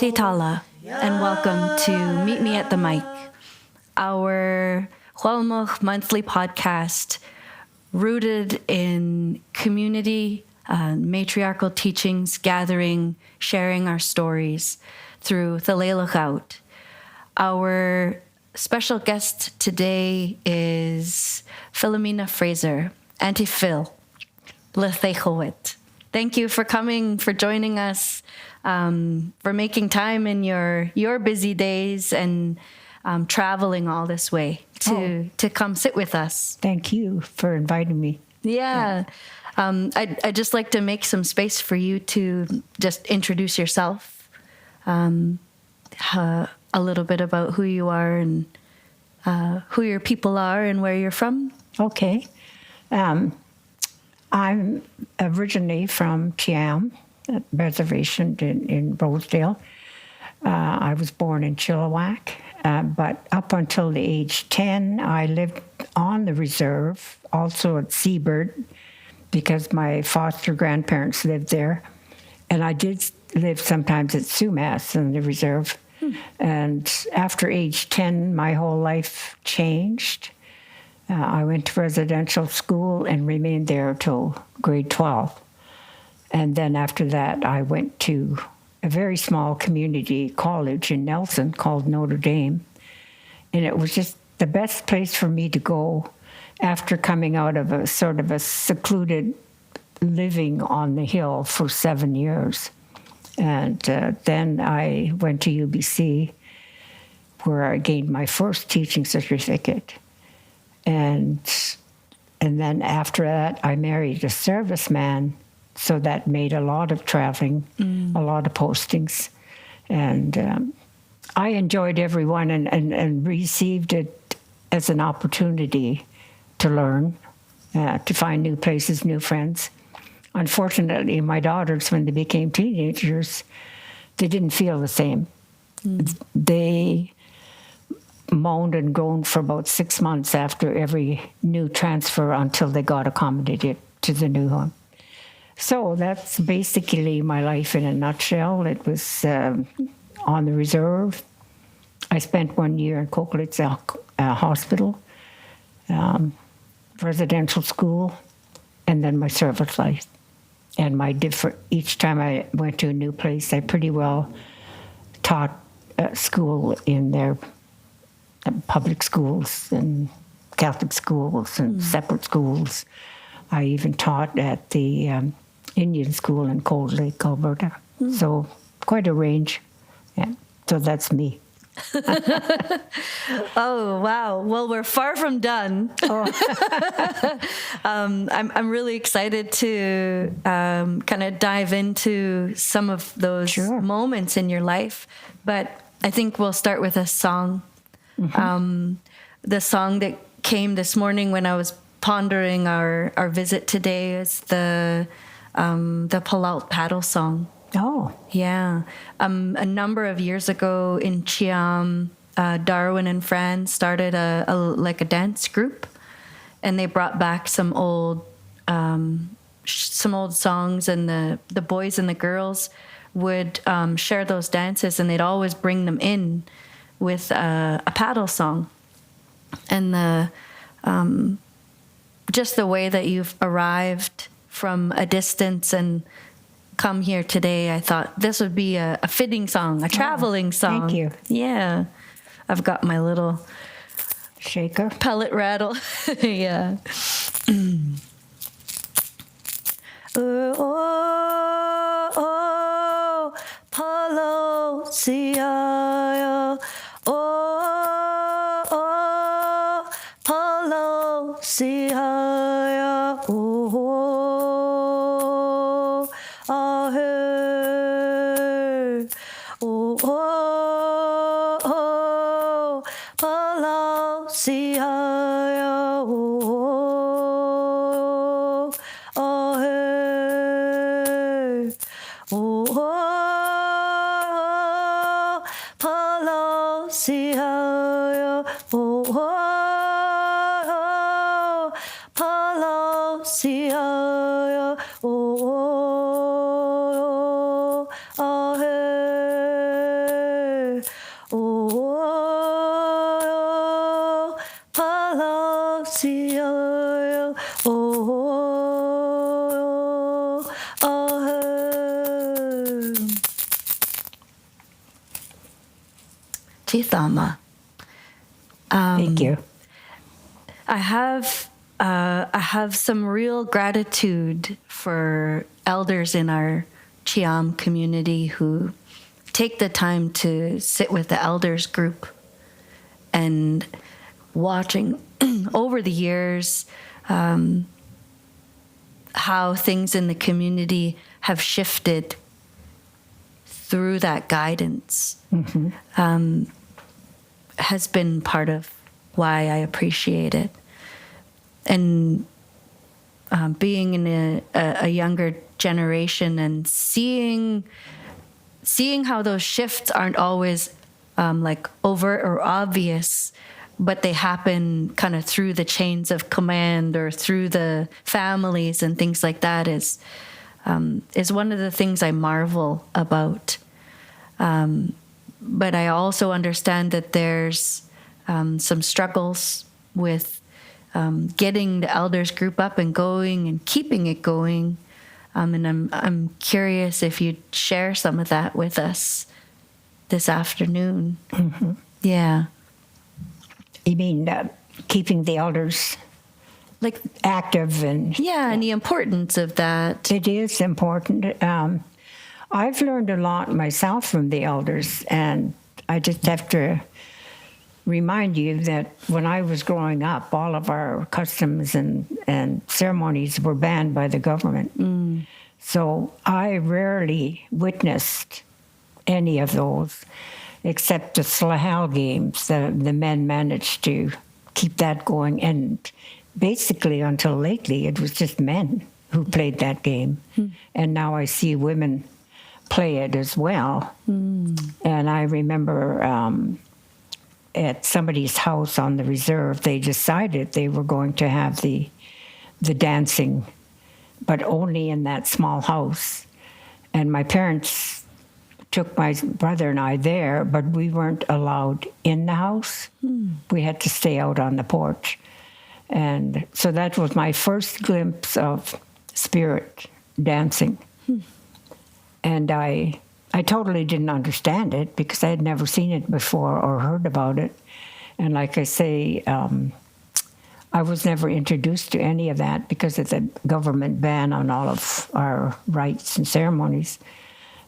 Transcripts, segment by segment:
Ake Tala, and welcome to Meet Me at the Mic, our Chilliwack monthly podcast rooted in community, matriarchal teachings, gathering, sharing our stories through the Chilliwack. Our special guest today is Philomena Fraser, Auntie Phil, Lethechowit. Thank you for coming, for joining us, for making time in your busy days and traveling all this way to come sit with us. Thank you for inviting me. Yeah. I'd just like to make some space for you to just introduce yourself, a little bit about who you are and who your people are and where you're from. Okay. I'm originally from Chiam, a reservation in Rosedale. I was born in Chilliwack, but up until the age 10, I lived on the reserve, also at Seabird, because my foster grandparents lived there. And I did live sometimes at Sumas in the reserve. And after age 10, my whole life changed. I went to residential school and remained there till grade 12. And then after that, I went to a very small community college in Nelson called Notre Dame. And it was just the best place for me to go after coming out of a sort of a secluded living on the hill for 7 years. And then I went to UBC, where I gained my first teaching certificate. And then after that, I married a serviceman, so that made a lot of traveling, a lot of postings. And I enjoyed every one and received it as an opportunity to learn, to find new places, new friends. Unfortunately, my daughters, when they became teenagers, they didn't feel the same. They moaned and groaned for about 6 months after every new transfer until they got accommodated to the new home. So that's basically my life in a nutshell. It was on the reserve. I spent 1 year in Coquelitz Hospital, residential school, and then my service life. And each time I went to a new place, I pretty well taught school in their public schools and Catholic schools and separate schools. I even taught at the Indian school in Cold Lake, Alberta. So quite a range. Yeah. So that's me. Oh, wow. Well, we're far from done. I'm really excited to kind of dive into some of those moments in your life. But I think we'll start with a song. The song that came this morning when I was pondering our visit today is the Palau Paddle song. Oh. Yeah. A number of years ago in Chiam, Darwin and Fran started a dance group, and they brought back some old songs, and the boys and the girls would share those dances, and they'd always bring them in with a paddle song. And just the way that you've arrived from a distance and come here today, I thought this would be a fitting song, a traveling song. Thank you. Yeah. I've got my little shaker, pellet rattle. Yeah. Oh, Palo, Sia, oh, Palo, Sia, oh, I heard, oh, Palo, Sia, oh, I heard, oh, Palo, Sia, oh, Palo, Sia, oh, I heard. si o Tithama. Thank you. I have some real gratitude for elders in our Chiam community who take the time to sit with the elders group, and watching over the years how things in the community have shifted through that guidance has been part of why I appreciate it. And being in a younger generation and seeing how those shifts aren't always like overt or obvious, but they happen kind of through the chains of command or through the families and things like that is one of the things I marvel about. But I also understand that there's some struggles with getting the elders group up and going and keeping it going. And I'm curious if you'd share some of that with us this afternoon. Mm-hmm. Yeah. You mean keeping the elders like active and... Yeah, and the importance of that. It is important. I've learned a lot myself from the elders, and I just have to remind you that when I was growing up, all of our customs and ceremonies were banned by the government. Mm. So I rarely witnessed any of those, except the Slahal games. The men managed to keep that going, and basically until lately, it was just men who played that game. Mm. And now I see women play it as well. Mm. And I remember at somebody's house on the reserve, they decided they were going to have the dancing, but only in that small house. And my parents took my brother and I there, but we weren't allowed in the house. Mm. We had to stay out on the porch. And so that was my first glimpse of spirit dancing. Mm. And I totally didn't understand it because I had never seen it before or heard about it. And like I say, I was never introduced to any of that because of the government ban on all of our rites and ceremonies.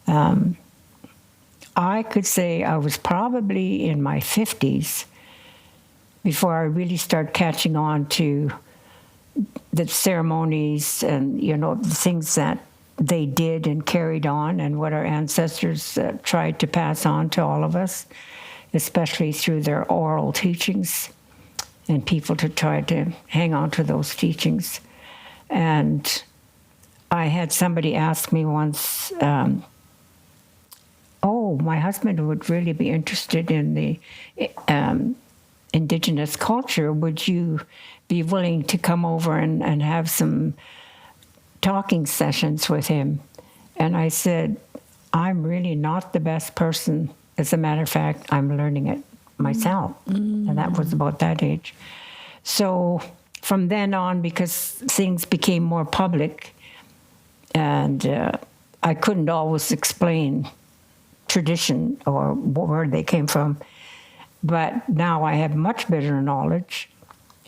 I could say I was probably in my 50s before I really started catching on to the ceremonies and, you know, the things that they did and carried on and what our ancestors tried to pass on to all of us, especially through their oral teachings and people to try to hang on to those teachings. And I had somebody ask me once, my husband would really be interested in the indigenous culture. Would you be willing to come over and have some talking sessions with him? And I said, I'm really not the best person. As a matter of fact, I'm learning it myself. Mm. And that was about that age. So from then on, because things became more public and I couldn't always explain tradition or where they came from, but now I have much better knowledge,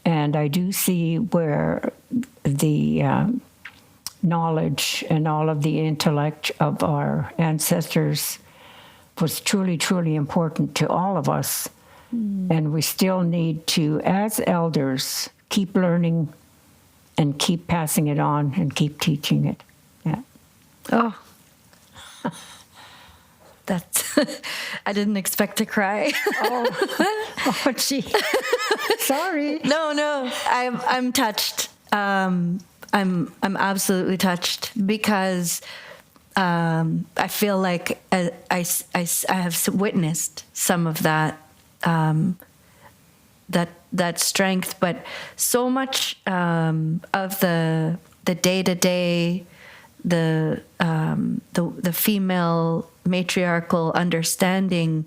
and I do see where the knowledge and all of the intellect of our ancestors was truly, truly important to all of us. Mm. And we still need to, as elders, keep learning and keep passing it on and keep teaching it. Yeah. Oh. That's, I didn't expect to cry. Oh, gee. Sorry. No, I'm touched. I'm absolutely touched because I feel like I have witnessed some of that that strength, but so much of the day-to-day, the female matriarchal understanding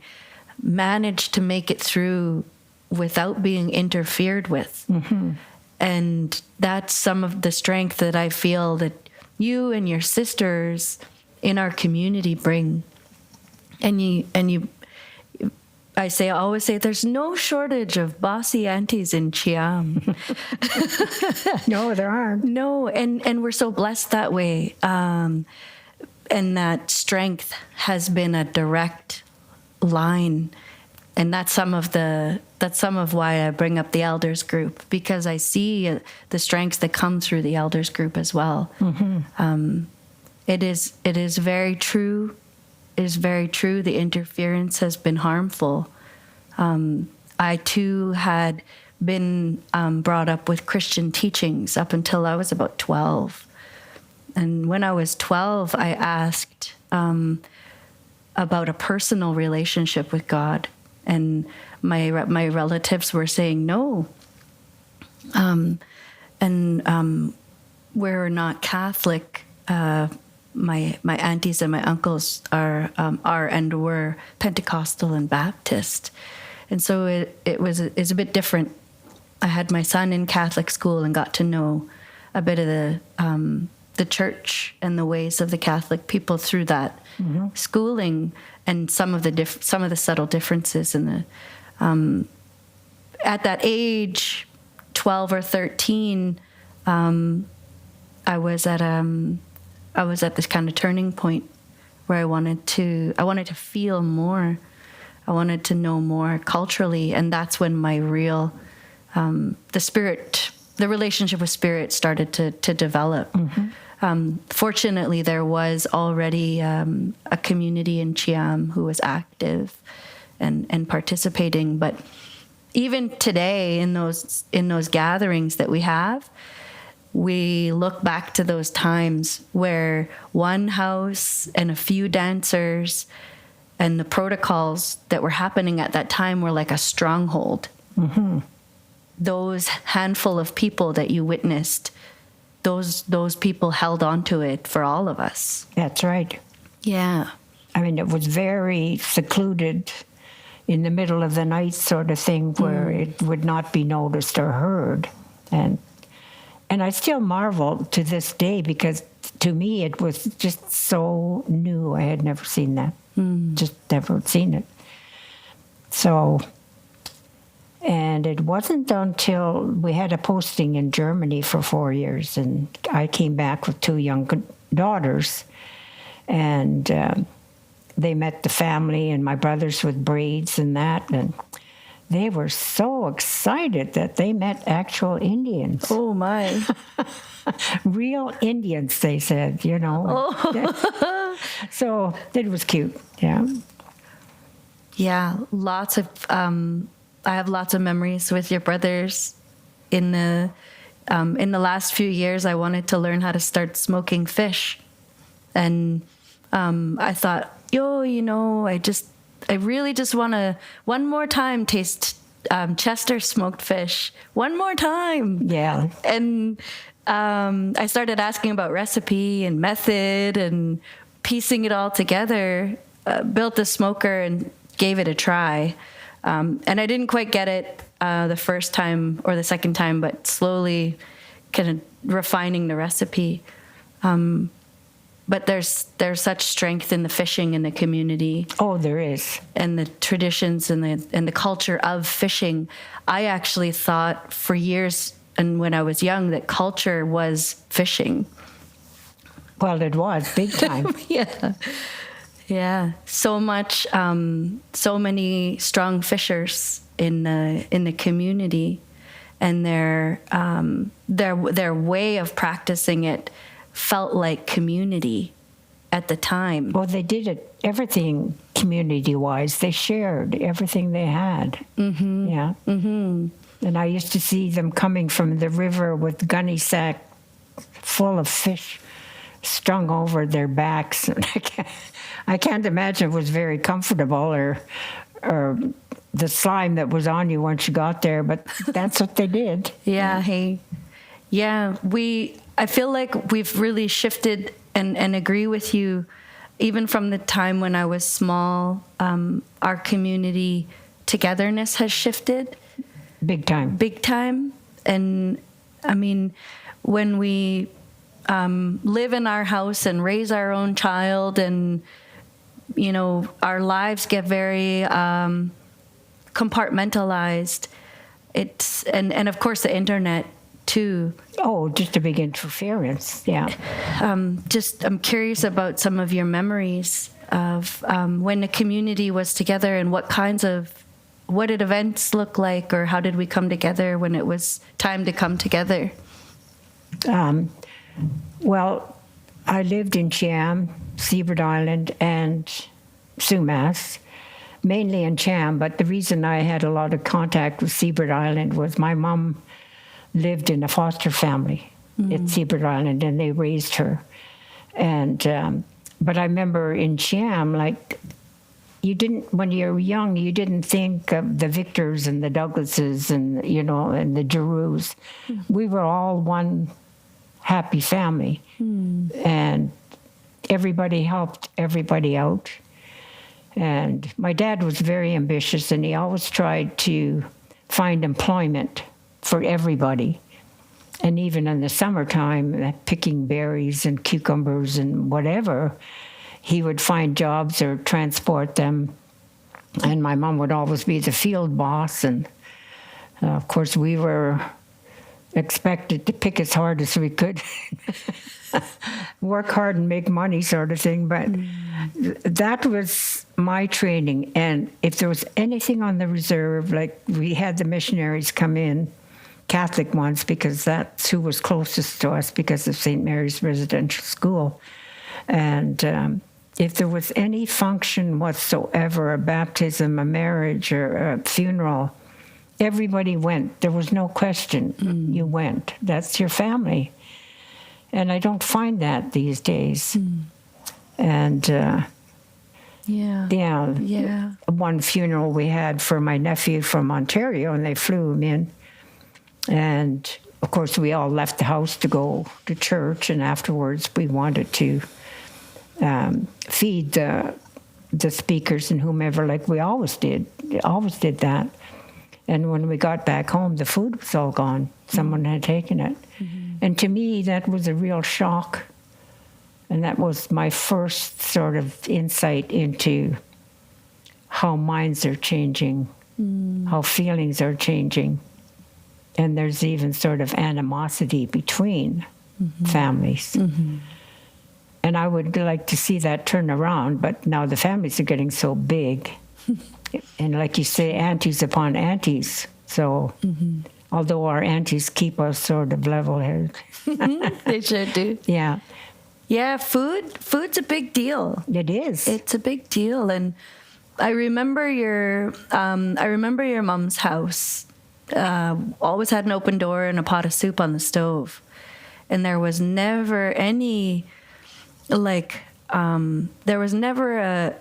managed to make it through without being interfered with. Mm-hmm. And that's some of the strength that I feel that you and your sisters in our community bring. And you I always say there's no shortage of bossy aunties in Chiam. No, there aren't. No, and we're so blessed that way. And that strength has been a direct line. And that's some of why I bring up the elders group, because I see the strengths that come through the elders group as well. Mm-hmm. It is very true. It is very true. The interference has been harmful. I too had been brought up with Christian teachings up until I was about 12. And when I was 12, I asked about a personal relationship with God. And my relatives were saying no. We're not Catholic. My aunties and my uncles are and were Pentecostal and Baptist, and so it's a bit different. I had my son in Catholic school and got to know a bit of the church and the ways of the Catholic people through that schooling, and some of the subtle differences in the at that age, 12 or 13, I was at this kind of turning point where I wanted to feel more. I wanted to know more culturally, and that's when my real the relationship with spirit started to develop. Fortunately, there was already a community in Chiam who was active and participating. But even today, in those gatherings that we have, we look back to those times where one house and a few dancers and the protocols that were happening at that time were like a stronghold. Mm-hmm. Those handful of people that you witnessed, those people held on to it for all of us. That's right. Yeah. I mean, it was very secluded, in the middle of the night sort of thing, where it would not be noticed or heard. And I still marvel to this day, because to me it was just so new. I had never seen that. Just never seen it. So, and it wasn't until we had a posting in Germany for 4 years, and I came back with 2 young daughters, and they met the family and my brothers with braids and that, and they were so excited that they met actual Indians. Oh, my. Real Indians, they said, Oh. So it was cute, yeah. Yeah, lots of... I have lots of memories with your brothers. In the last few years, I wanted to learn how to start smoking fish. And I thought, I really just want to one more time taste Chester smoked fish. One more time. Yeah. And I started asking about recipe and method and piecing it all together, built a smoker and gave it a try. And I didn't quite get it the first time or the second time, but slowly kind of refining the recipe. But there's such strength in the fishing in the community. Oh, there is. And the traditions and the culture of fishing. I actually thought for years, and when I was young, that culture was fishing. Well, it was big time. Yeah. So much, so many strong fishers in the community, and their way of practicing it felt like community at the time. Well, they did it, everything community-wise. They shared everything they had. Mm-hmm. Yeah. Mm-hmm. And I used to see them coming from the river with gunny sack full of fish strung over their backs. I can't imagine it was very comfortable or the slime that was on you once you got there, but that's what they did. Yeah. Hey. Yeah. I feel like we've really shifted and agree with you. Even from the time when I was small, our community togetherness has shifted. Big time. Big time. And I mean, when we live in our house and raise our own child, and our lives get very compartmentalized. And of course the internet too. Oh, just a big interference. Yeah. I'm curious about some of your memories of when the community was together, and what did events look like, or how did we come together when it was time to come together? Well, I lived in Cham, Seabird Island, and Sumas, mainly in Cham, but the reason I had a lot of contact with Seabird Island was my mom lived in a foster family at Seabird Island, and they raised her. And but I remember in Cham, like, when you were young, you didn't think of the Victors and the Douglases and and the Giroux. We were all one happy family, and everybody helped everybody out. And my dad was very ambitious, and he always tried to find employment for everybody. And even in the summertime, picking berries and cucumbers and whatever, he would find jobs or transport them. And my mom would always be the field boss. And of course, we were expected to pick as hard as we could, work hard and make money, sort of thing. But that was my training. And if there was anything on the reserve, like we had the missionaries come in, Catholic ones, because that's who was closest to us because of St. Mary's Residential School. And if there was any function whatsoever, a baptism, a marriage, or a funeral, everybody went. There was no question. You went. That's your family. And I don't find that these days. And yeah. One funeral we had for my nephew from Ontario, and they flew him in. And of course, we all left the house to go to church, and afterwards we wanted to feed the speakers and whomever, like we always did. Always did that. And when we got back home, the food was all gone. Someone had taken it. And to me, that was a real shock. And that was my first sort of insight into how minds are changing, how feelings are changing. And there's even sort of animosity between families. And I would like to see that turn around, but now the families are getting so big. And like you say, aunties upon aunties. So although our aunties keep us sort of level-headed. They sure do. Yeah. Yeah, food's a big deal. It is. It's a big deal. And I remember your mom's house. Always had an open door and a pot of soup on the stove. And there was never any, there was never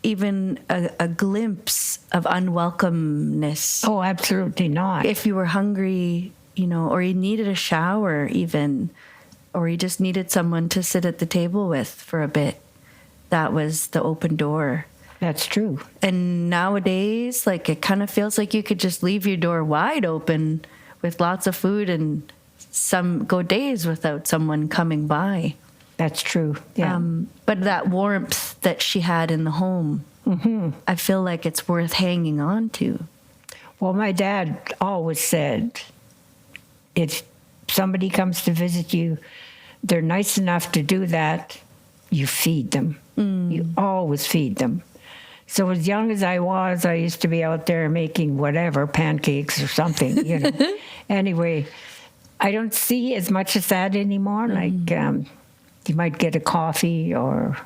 even a glimpse of unwelcomeness. Oh, absolutely not. If you were hungry, or you needed a shower even, or you just needed someone to sit at the table with for a bit, that was the open door. That's true. And nowadays, it kind of feels like you could just leave your door wide open with lots of food and go days without someone coming by. That's true. Yeah. But that warmth that she had in the home, I feel like it's worth hanging on to. Well, my dad always said, if somebody comes to visit you, they're nice enough to do that, you feed them. You always feed them. So as young as I was, I used to be out there making whatever, pancakes or something, Anyway, I don't see as much as that anymore. You might get a coffee or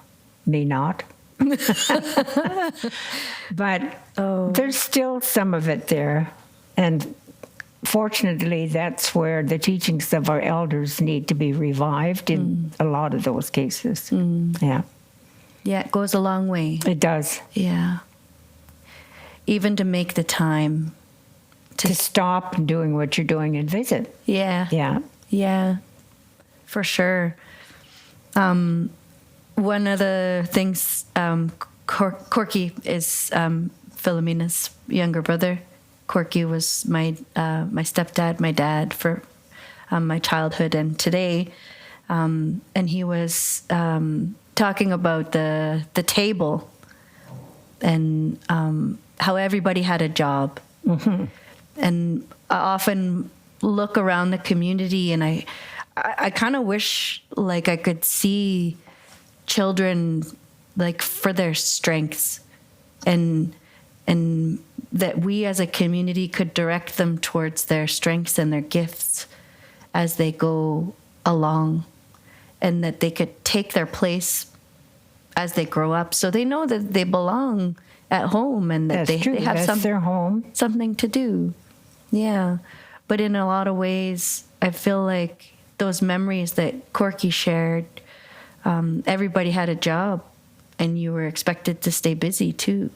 may not. But there's still some of it there. And fortunately, that's where the teachings of our elders need to be revived in a lot of those cases. Yeah. Yeah, it goes a long way. It does. Yeah. Even to make the time to stop doing what you're doing and visit. Yeah. Yeah. Yeah, for sure. One of the things, Corky is Philomena's younger brother. Corky was my stepdad, my dad for my childhood and today. And he was talking about the table and how everybody had a job. Mm-hmm. And I often look around the community, and I kind of wish like I could see children like for their strengths, and that we as a community could direct them towards their strengths and their gifts as they go along, and that they could take their place as they grow up, so they know that they belong at home and that they have their home. Something to do. Yeah. But in a lot of ways, I feel like those memories that Corky shared, everybody had a job and you were expected to stay busy too.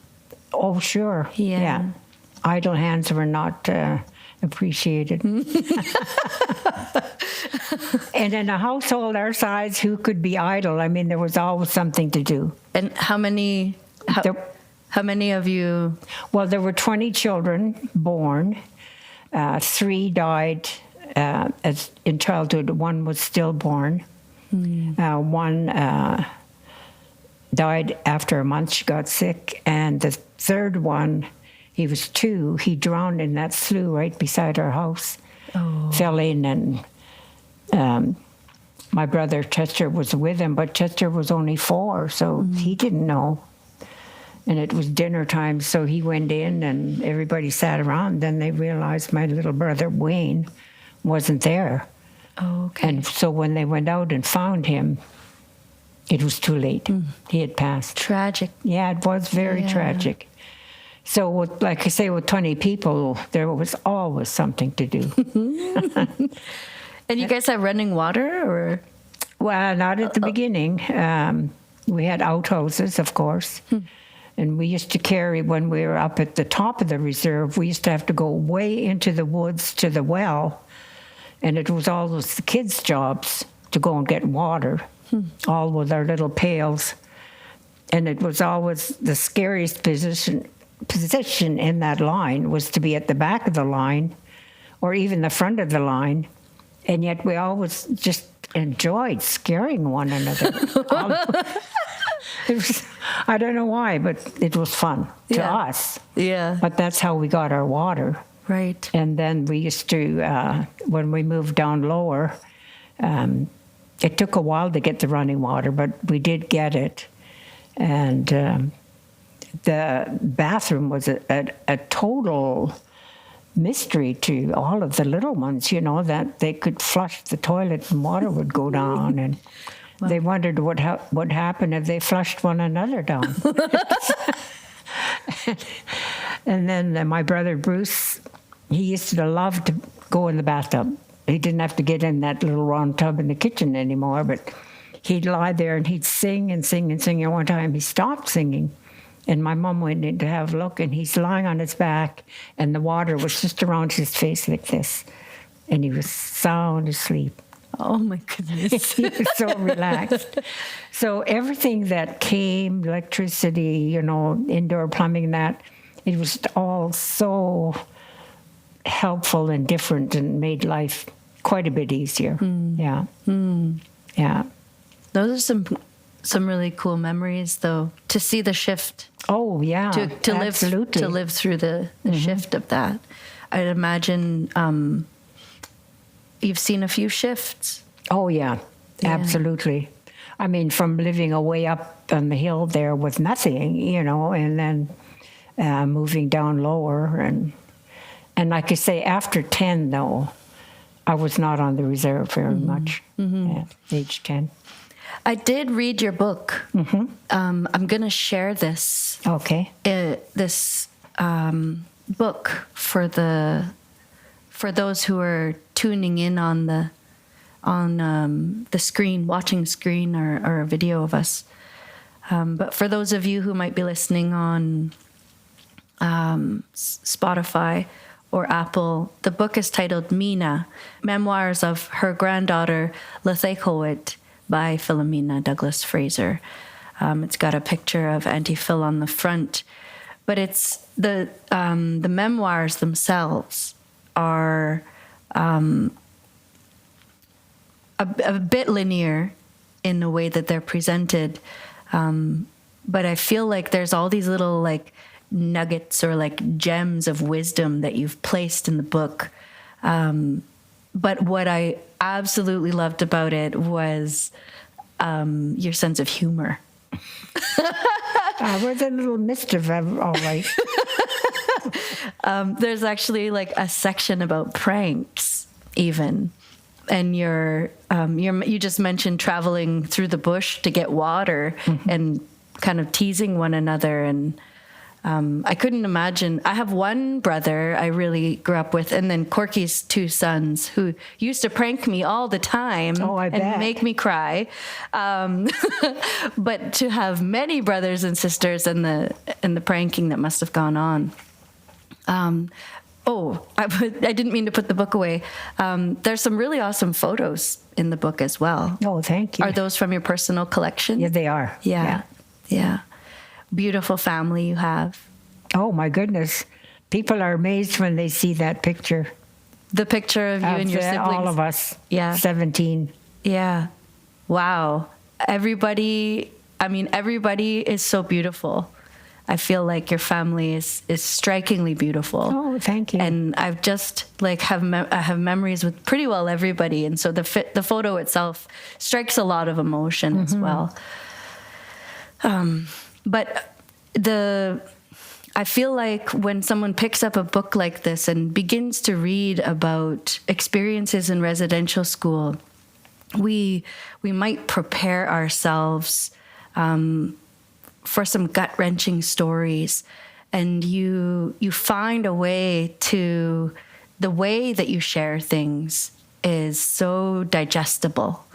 Oh, sure. Yeah. Idle hands were not appreciated. And in a household our size, who could be idle? I mean, there was always something to do. And how many of you? Well, there were 20 children born. 3 died as in childhood. 1 was stillborn. One died after a month. She got sick. And the third one, he was 2. He drowned in that slough right beside our house. Oh. Fell in, and my brother Chester was with him, but Chester was only 4, so he didn't know. And it was dinner time, so he went in and everybody sat around. Then they realized my little brother Wayne wasn't there. Oh, okay. And so when they went out and found him, it was too late. He had passed. Tragic. Yeah, it was very tragic. So, like I say, with 20 people, there was always something to do. And you guys have running water, or? Well, not at the beginning. We had outhouses, of course. And we used to carry, when we were up at the top of the reserve, we used to have to go way into the woods to the well. And it was always the kids' jobs to go and get water, all with our little pails. And it was always the scariest position in that line was to be at the back of the line or even the front of the line. And yet we always just enjoyed scaring one another. It was, I don't know why, but it was fun to us. Yeah. But that's how we got our water. Right. And then we used to, when we moved down lower, it took a while to get the running water, but we did get it. And the bathroom was a total mystery to all of the little ones, you know, that they could flush the toilet and water would go down. And they wondered what happened if they flushed one another down. And then my brother Bruce, he used to love to go in the bathtub. He didn't have to get in that little round tub in the kitchen anymore, but he'd lie there and he'd sing and sing and sing. And one time he stopped singing, and my mom went in to have a look, and he's lying on his back, and the water was just around his face like this, and he was sound asleep. Oh, my goodness. He was so relaxed. So everything that came, electricity, you know, indoor plumbing, that, it was all so helpful and different and made life quite a bit easier. Yeah. Yeah. Those are some really cool memories, though, to see the shift. Oh, yeah. To live through the shift of that. I'd imagine you've seen a few shifts. Oh, yeah. Absolutely. I mean, from living away up on the hill there with nothing, you know, and then moving down lower. And like I say, after 10, though, I was not on the reserve very much, age 10. I did read your book. I'm going to share this. Okay. This book for those who are tuning in on the screen, watching screen or a video of us. But for those of you who might be listening on Spotify or Apple, the book is titled Mina, Memoirs of Her Granddaughter Lethekowit by Philomena Douglas Fraser. It's got a picture of Auntie Phil on the front, but it's the memoirs themselves are a bit linear in the way that they're presented. But I feel like there's all these little like nuggets or like gems of wisdom that you've placed in the book. But what I absolutely loved about it was your sense of humor. We're the little mischief, all right. There's actually like a section about pranks, even, and you just mentioned traveling through the bush to get water and kind of teasing one another, and I couldn't imagine. I have one brother I really grew up with, and then Corky's two sons who used to prank me all the time and make me cry. But to have many brothers and sisters and the pranking that must have gone on. I didn't mean to put the book away. There's some really awesome photos in the book as well. Oh, thank you. Are those from your personal collection? Yeah, they are. Yeah. Beautiful family you have. Oh, my goodness. People are amazed when they see that picture. The picture of you and your siblings? All of us. Yeah. 17. Yeah. Wow. Everybody is so beautiful. I feel like your family is strikingly beautiful. Oh, thank you. And I've just I have memories with pretty well everybody, and so the photo itself strikes a lot of emotion as well. But I feel like when someone picks up a book like this and begins to read about experiences in residential school, we might prepare ourselves for some gut-wrenching stories, and you find a way to, the way that you share things is so digestible.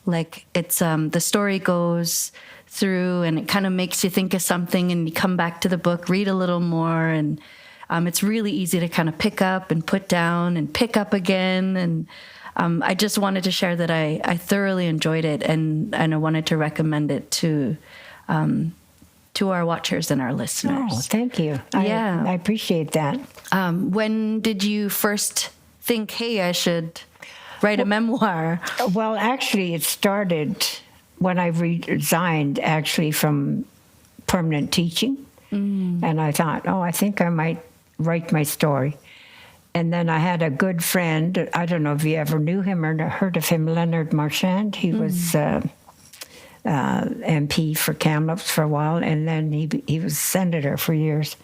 Like it's the story goes through and it kind of makes you think of something, and you come back to the book, read a little more, and it's really easy to kind of pick up and put down and pick up again. And I just wanted to share that I thoroughly enjoyed it, and I wanted to recommend it to our watchers and our listeners. Oh, thank you. Yeah. I appreciate that. When did you first think, hey, I should write a memoir? Well, actually, it started when I resigned, actually, from permanent teaching. And I thought, I think I might write my story. And then I had a good friend, I don't know if you ever knew him or heard of him, Leonard Marchand. He was MP for Kamloops for a while, and then he was senator for years.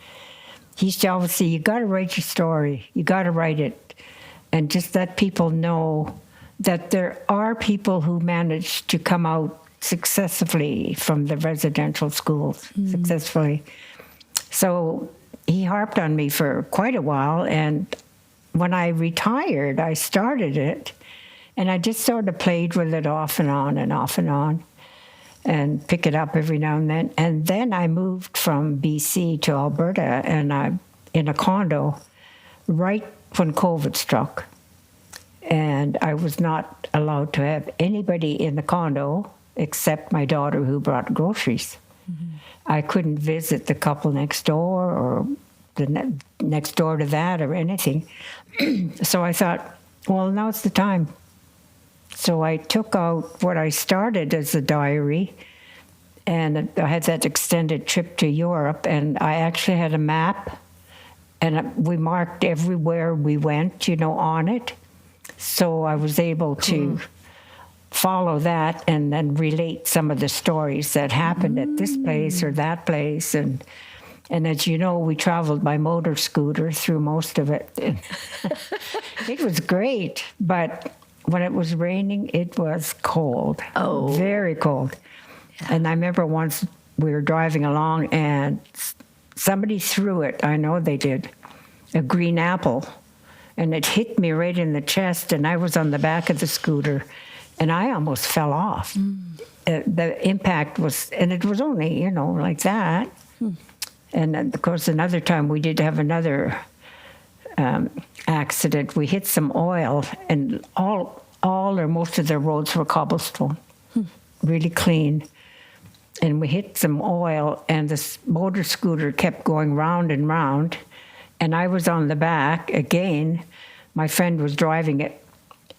He used to always say, you got to write your story. You got to write it. And just let people know that there are people who manage to come out successfully from the residential schools, successfully. So he harped on me for quite a while, and when I retired, I started it, and I just sort of played with it off and on and off and on, and pick it up every now and then. And then I moved from BC to Alberta, and I'm in a condo right when COVID struck. And I was not allowed to have anybody in the condo except my daughter who brought groceries. I couldn't visit the couple next door or the next door to that or anything. So I thought, well, now's the time. So I took out what I started as a diary, and I had that extended trip to Europe, and I actually had a map, and we marked everywhere we went, on it. So I was able to follow that and then relate some of the stories that happened at this place or that place. And as you know, we traveled by motor scooter through most of it. It was great, but when it was raining, it was cold. Oh. Very cold. Yeah. And I remember once we were driving along and somebody threw it, I know they did, a green apple. And it hit me right in the chest, and I was on the back of the scooter, and I almost fell off. The impact was, and it was only, like that. And then, of course, another time we did have another accident. We hit some oil, and all or most of the roads were cobblestone, really clean. And we hit some oil, and this motor scooter kept going round and round. And I was on the back again. My friend was driving it,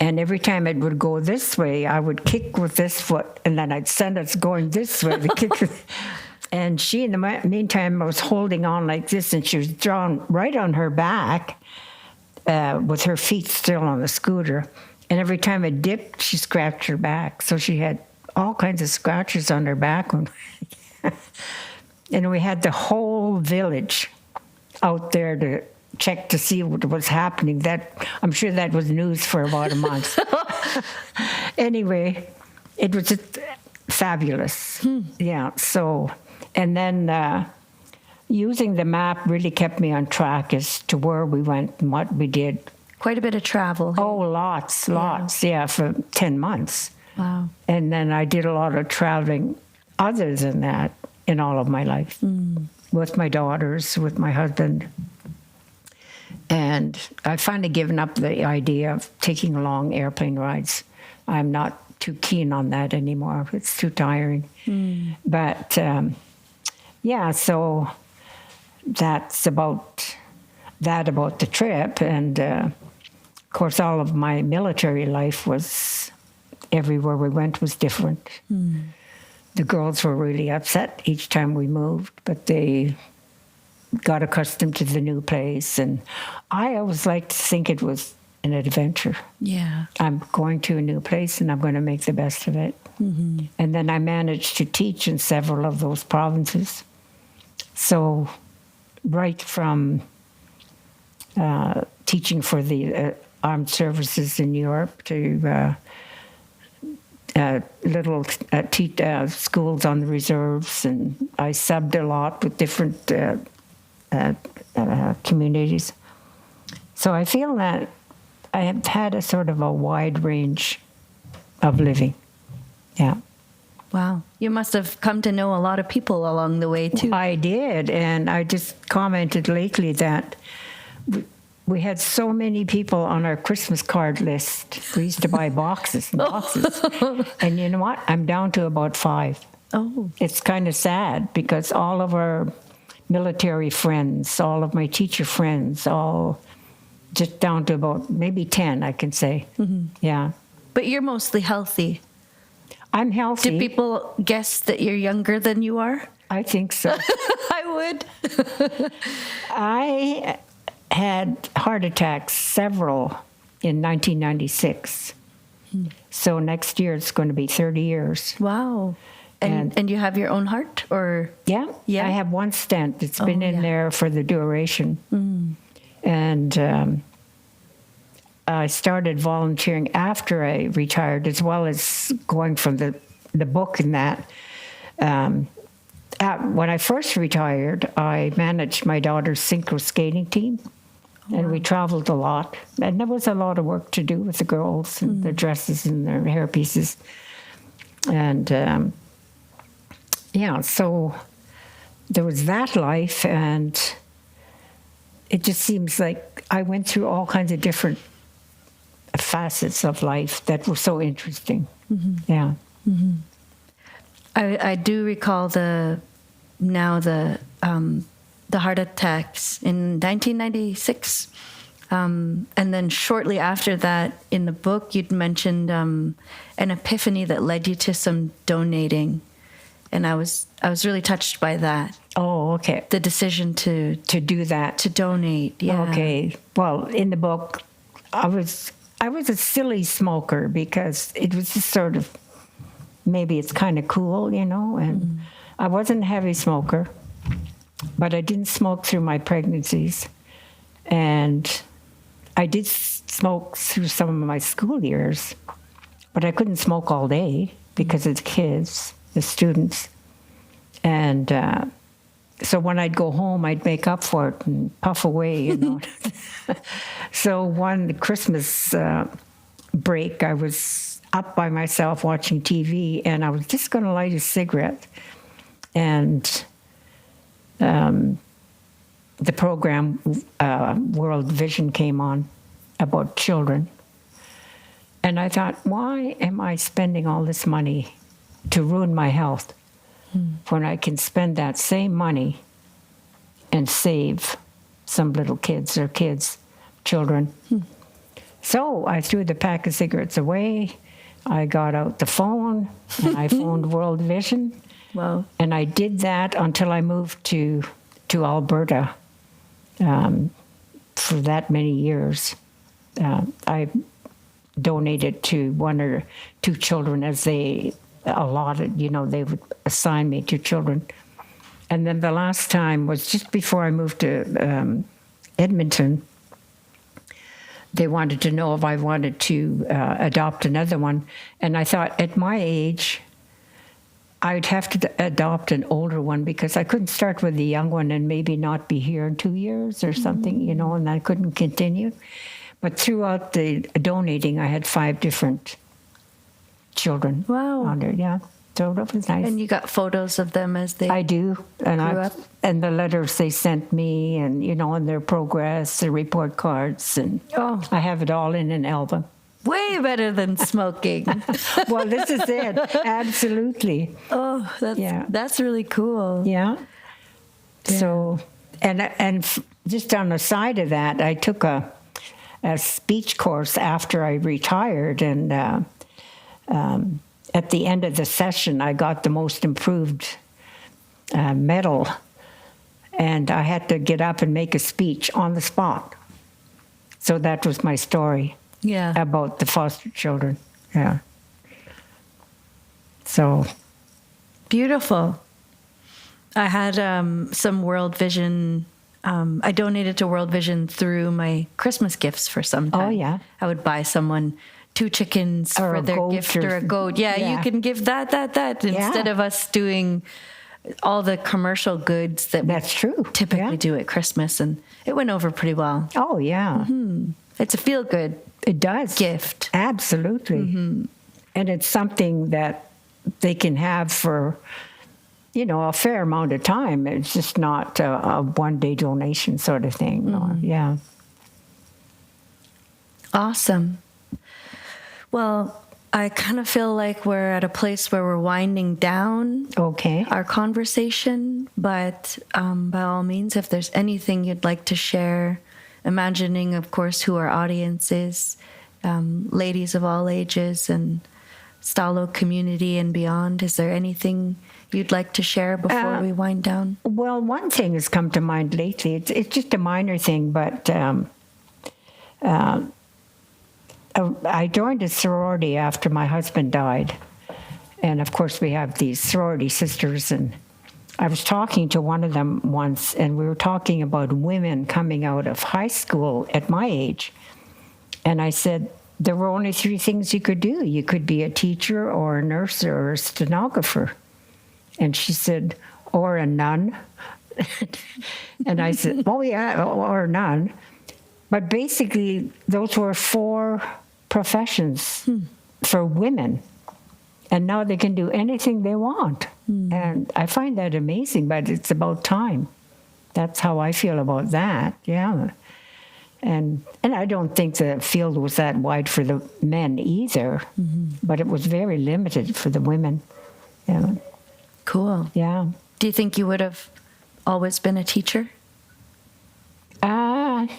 And every time it would go this way, I would kick with this foot, and then I'd send it going this way. The kick. And she, in the meantime, was holding on like this, and she was drawn right on her back with her feet still on the scooter. And every time it dipped, she scratched her back. So she had all kinds of scratches on her back. And we had the whole village out there to check to see what was happening. I'm sure that was news for about a month. Anyway, it was just fabulous. Yeah, so, and then using the map really kept me on track as to where we went and what we did. Quite a bit of travel. Oh, lots, for 10 months. Wow. And then I did a lot of traveling other than that in all of my life, with my daughters, with my husband. And I've finally given up the idea of taking long airplane rides. I'm not too keen on that anymore. It's too tiring. But, so that's about the trip. And, of course, all of my military life was, everywhere we went was different. The girls were really upset each time we moved, but they got accustomed to the new place. And I always liked to think it was an adventure. Yeah. I'm going to a new place and I'm going to make the best of it. And then I managed to teach in several of those provinces. So right from teaching for the armed services in Europe to little schools on the reserves, and I subbed a lot with different communities. So I feel that I have had a sort of a wide range of living. Yeah. Wow. You must have come to know a lot of people along the way, too. I did, and I just commented lately that we had so many people on our Christmas card list. We used to buy boxes and boxes. And you know what? I'm down to about 5. Oh. It's kind of sad because all of our military friends, all of my teacher friends, all just down to about maybe 10, I can say. Yeah. But you're mostly healthy. I'm healthy. Do people guess that you're younger than you are? I think so. I would. I had heart attacks, several, in 1996. So next year it's going to be 30 years. Wow. And you have your own heart, or? Yeah. I have one stent. It's been in there for the duration. And I started volunteering after I retired, as well as going from the book and that. When I first retired, I managed my daughter's synchro skating team. And we traveled a lot. And there was a lot of work to do with the girls and their dresses and their hair pieces. And, so there was that life. And it just seems like I went through all kinds of different facets of life that were so interesting. Yeah. I do recall the heart attacks in 1996. And then shortly after that, in the book, you'd mentioned an epiphany that led you to some donating. And I was really touched by that. Oh, okay. The decision to do that. To donate, yeah. Okay. Well, in the book, I was a silly smoker because it was just sort of, maybe it's kind of cool, and I wasn't a heavy smoker. But I didn't smoke through my pregnancies. And I did smoke through some of my school years. But I couldn't smoke all day because of the kids, the students. And so when I'd go home, I'd make up for it and puff away, So one Christmas break, I was up by myself watching TV, and I was just going to light a cigarette. And the program World Vision came on about children. And I thought, why am I spending all this money to ruin my health when I can spend that same money and save some little kids or children? So I threw the pack of cigarettes away. I got out the phone and I phoned World Vision. Wow. And I did that until I moved to Alberta for that many years. I donated to one or two children as they allotted, they would assign me to children. And then the last time was just before I moved to Edmonton. They wanted to know if I wanted to adopt another one. And I thought at my age, I'd have to adopt an older one because I couldn't start with a young one and maybe not be here in 2 years or something, and I couldn't continue. But throughout the donating, I had 5 different children. Wow. On there, yeah. So that was nice. And you got photos of them as they I do. And grew up? And the letters they sent me and, and their progress, the report cards. And I have it all in an album. way better than smoking. Well, this is it. Absolutely. Oh, that's really cool. Yeah. So, and just on the side of that, I took a speech course after I retired, and at the end of the session, I got the most improved medal, and I had to get up and make a speech on the spot. So that was my story. Yeah. About the foster children. Yeah. So. Beautiful. I had some World Vision. I donated to World Vision through my Christmas gifts for some time. Oh, yeah. I would buy someone 2 chickens or for their gift or a goat. Yeah, you can give that. Instead of us doing all the commercial goods that that's true. Typically do at Christmas. And it went over pretty well. Oh, yeah. Mm-hmm. It's a feel-good it does. gift. Absolutely. Mm-hmm. And it's something that they can have for, a fair amount of time. It's just not a one-day donation sort of thing. Mm-hmm. Yeah. Awesome. Well, I kind of feel like we're at a place where we're winding down our conversation. But by all means, if there's anything you'd like to share, imagining, of course, who our audience is, ladies of all ages and Stalo community and beyond, is there anything you'd like to share before we wind down? Well, one thing has come to mind lately. It's just a minor thing, but I joined a sorority after my husband died. And, of course, we have these sorority sisters. And I was talking to one of them once, and we were talking about women coming out of high school at my age. And I said, there were only 3 things you could do. You could be a teacher or a nurse or a stenographer. And she said, or a nun. And I said, oh, yeah, or a nun. But basically, those were 4 professions for women. And now they can do anything they want. And I find that amazing, but it's about time. That's how I feel about that, yeah. And I don't think the field was that wide for the men either, but it was very limited for the women. Yeah. Cool. Yeah. Do you think you would have always been a teacher? I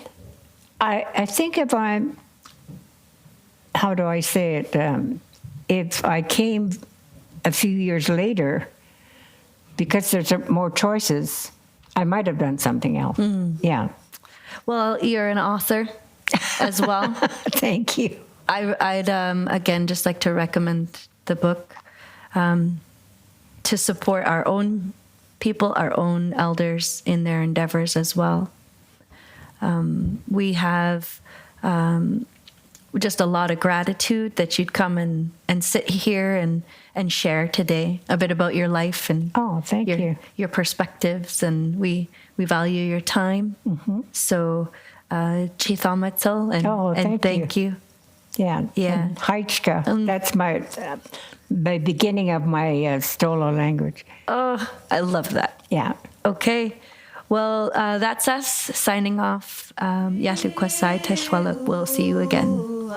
think if I'm, how do I say it? If I came a few years later, because there's more choices, I might have done something else. Yeah. Well, you're an author as well. Thank you. I'd again just like to recommend the book to support our own people, our own elders in their endeavors as well. We have just a lot of gratitude that you'd come and sit here and share today a bit about your life and thank you. Your perspectives, and we value your time. So, Chithamatzel, and thank you. Yeah. And Haichka. That's my beginning of my Stolo language. Oh, I love that. Yeah. Okay. Well, that's us signing off. Yalu Kwasai Teshwaluk. We'll see you again.